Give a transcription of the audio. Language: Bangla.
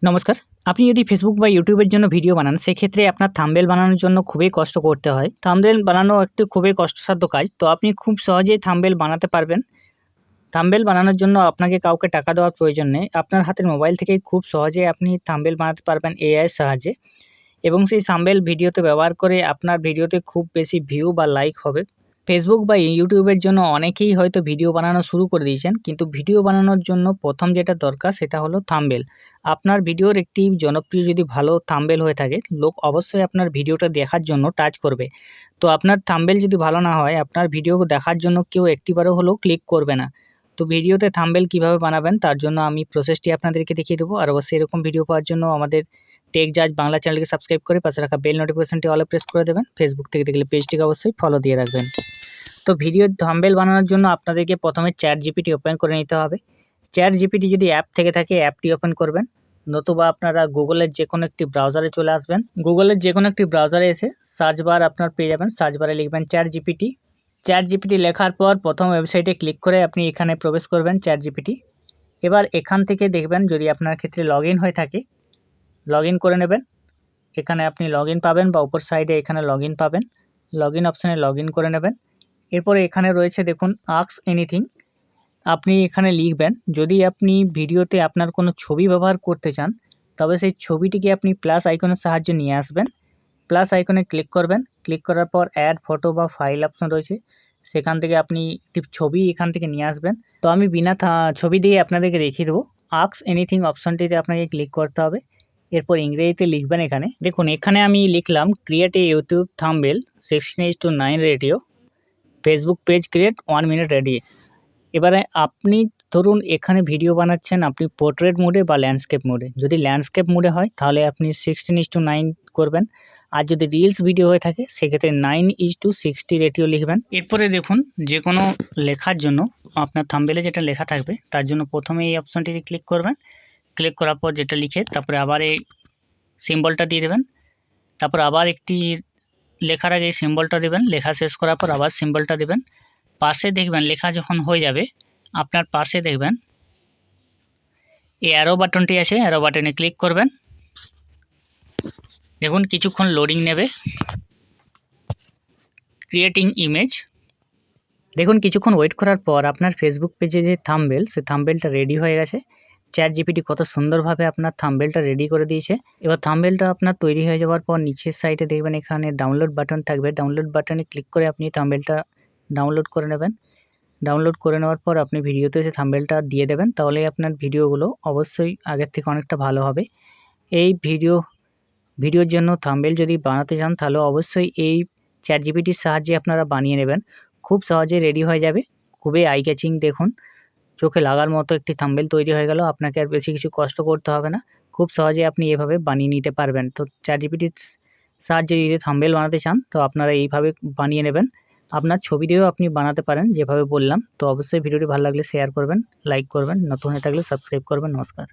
নমস্কার। আপনি যদি ফেসবুক বা ইউটিউবের জন্য ভিডিও বানান, সেক্ষেত্রে আপনার থাম্বনেল বানানোর জন্য খুবই কষ্ট করতে হয়। থাম্বনেল বানানো একটি খুবই কষ্টসাধ্য কাজ। তো আপনি খুব সহজেই থাম্বনেল বানাতে পারবেন। থাম্বনেল বানানোর জন্য আপনাকে কাউকে টাকা দেওয়ার প্রয়োজন নেই। আপনার হাতের মোবাইল থেকেই খুব সহজেই আপনি থাম্বনেল বানাতে পারবেন এআই এর সাহায্যে এবং সেই থাম্বনেল ভিডিওতে ব্যবহার করে আপনার ভিডিওতে খুব বেশি ভিউ বা লাইক হবে। ফেসবুক বা ইউটিউবের জন্য অনেকেই হয়তো ভিডিও বানানো শুরু করে দিয়েছেন, কিন্তু ভিডিও বানানোর জন্য প্রথম যেটা দরকার সেটা হলো থাম্বনেল। আপনার ভিডিওর একটি জনপ্রিয় যদি ভালো থাম্বনেল হয়ে থাকে, লোক অবশ্যই আপনার ভিডিওটা দেখার জন্য টাচ করবে। তো আপনার থাম্বনেল যদি ভালো না হয়, আপনার ভিডিও দেখার জন্য কেউ একটিবারও হলেও ক্লিক করবে না। তো ভিডিওতে থাম্বনেল কিভাবে বানাবেন তার জন্য আমি প্রসেসটি আপনাদেরকে দেখিয়ে দেবো। আর অবশ্যই এরকম ভিডিও পাওয়ার জন্য আমাদের টেক জাজ বাংলা চ্যানেলকে সাবস্ক্রাইব করে পাশে রাখা বেল নোটিফিকেশনটি অলে প্রেস করে দেবেন। ফেসবুক থেকে দেখলে পেজটিকে অবশ্যই ফলো দিয়ে রাখবেন। তো ভিডিওর থাম্বনেল বানানোর জন্য আপনাদেরকে প্রথমে ChatGPT ওপেন করে নিতে হবে। ChatGPT যদি অ্যাপ থেকে থাকে অ্যাপটি ওপেন করবেন, নতুবা আপনারা গুগলের যেকোনো একটি ব্রাউজারে চলে আসবেন। গুগলের যেকোনো একটি ব্রাউজারে এসে সার্চ বার আপনার পেয়ে যাবেন। সার্চ বারে লিখবেন ChatGPT। ChatGPT লেখার পর প্রথম ওয়েবসাইটে ক্লিক করে আপনি এখানে প্রবেশ করবেন ChatGPT। এবার এখান থেকে দেখবেন যদি আপনার ক্ষেত্রে লগইন হয়ে থাকে, লগইন করে নেবেন। এখানে আপনি লগইন পাবেন বা উপর সাইডে এখানে লগইন পাবেন। লগইন অপশনে লগইন করে নেবেন। এরপরে এখানে রয়েছে দেখুন আস্ক এনিথিং। আপনি এখানে লিখবেন যদি আপনি ভিডিওতে আপনার কোনো ছবি ব্যবহার করতে চান, তবে সেই ছবিটিকে আপনি প্লাস আইকনের সাহায্যে নিয়ে আসবেন। প্লাস আইকনে ক্লিক করবেন। ক্লিক করার পর অ্যাড ফটো বা ফাইল অপশন রয়েছে, সেখান থেকে আপনি একটি ছবি এখান থেকে নিয়ে আসবেন। তো আমি বিনা ছবি দিয়ে আপনাদেরকে দেখিয়ে দেবো। আস্ক এনিথিং অপশনটিতে আপনাকে ক্লিক করতে হবে। এরপর ইংরেজিতে লিখবেন এখানে। দেখুন এখানে আমি লিখলাম create a YouTube thumbnail 16:9 radio, Facebook page create 1 minute ready. এবারে আপনি ধরুন এখানে ভিডিও বানাচ্ছেন আপনি পোর্ট্রেট মোডে বা ল্যান্ডস্কেপ মোডে। যদি ল্যান্ডস্কেপ মোডে হয় তাহলে আপনি 16:9 করবেন। আর যদি রিলস ভিডিও হয়ে থাকে সেক্ষেত্রে 9:60 রেটিও লিখবেন। এরপরে দেখুন যে কোনো লেখার জন্য আপনার থাম্বনেলে যেটা লেখা থাকবে তার জন্য প্রথমে এই অপশনটিতে ক্লিক করবেন। ক্লিক করার পর যেটা লিখে তারপরে আবার এই সিম্বলটা দিয়ে দেবেন। তারপর আবার একটি লেখার আগে সিম্বলটা দেবেন। লেখা শেষ করার পর আবার সিম্বলটা দেবেন। পাশে দেখবেন লেখা যখন হয়ে যাবে আপনার পাশে দেখবেন এই অ্যারো বাটনটি আছে, অ্যারো বাটনে ক্লিক করবেন। দেখুন কিছুক্ষণ লোডিং নেবে। Creating image. দেখুন কিছুক্ষণ ওয়েট করার পর আপনার ফেসবুক পেজে যে থাম্বনেল, সে থাম্বনেলটা রেডি হয়ে গেছে। ChatGPT কত সুন্দরভাবে আপনার থাম্বনেলটা রেডি করে দিয়েছে। এবার থাম্বনেলটা আপনার তৈরি হয়ে যাওয়ার পর নিচের সাইডে দেখবেন এখানে ডাউনলোড বাটন থাকবে। ডাউনলোড বাটনে ক্লিক করে আপনি থাম্বনেলটা ডাউনলোড করে নেবেন। ডাউনলোড করে নেওয়ার পর আপনি ভিডিওতে যে থাম্বনেলটা দিয়ে দেবেন, তাহলেই আপনার ভিডিওগুলো অবশ্যই আগের থেকে অনেকটা ভালো হবে। এই ভিডিওর জন্য থাম্বনেল যদি বানাতে চান তাহলে অবশ্যই এই ChatGPTর সাহায্যে আপনারা বানিয়ে নেবেন। খুব সহজে রেডি হয়ে যাবে। খুবই আই ক্যাচিং, দেখুন চোখে লাগার মতো একটি থাম্বনেল তৈরি হয়ে গেল। আপনাকে আর বেশি কিছু কষ্ট করতে হবে না। খুব সহজে আপনি এভাবে বানিয়ে নিতে পারবেন। তো ChatGPTর সাহায্যে যদি থাম্বনেল বানাতে চান তো আপনারা এইভাবে বানিয়ে নেবেন। আপনার ছবি দিয়েও আপনি বানাতে পারেন যেভাবে বললাম। তো অবশ্যই ভিডিওটি ভালো লাগলে শেয়ার করবেন, লাইক করবেন, নতুন হয়ে থাকলে সাবস্ক্রাইব করবেন। নমস্কার।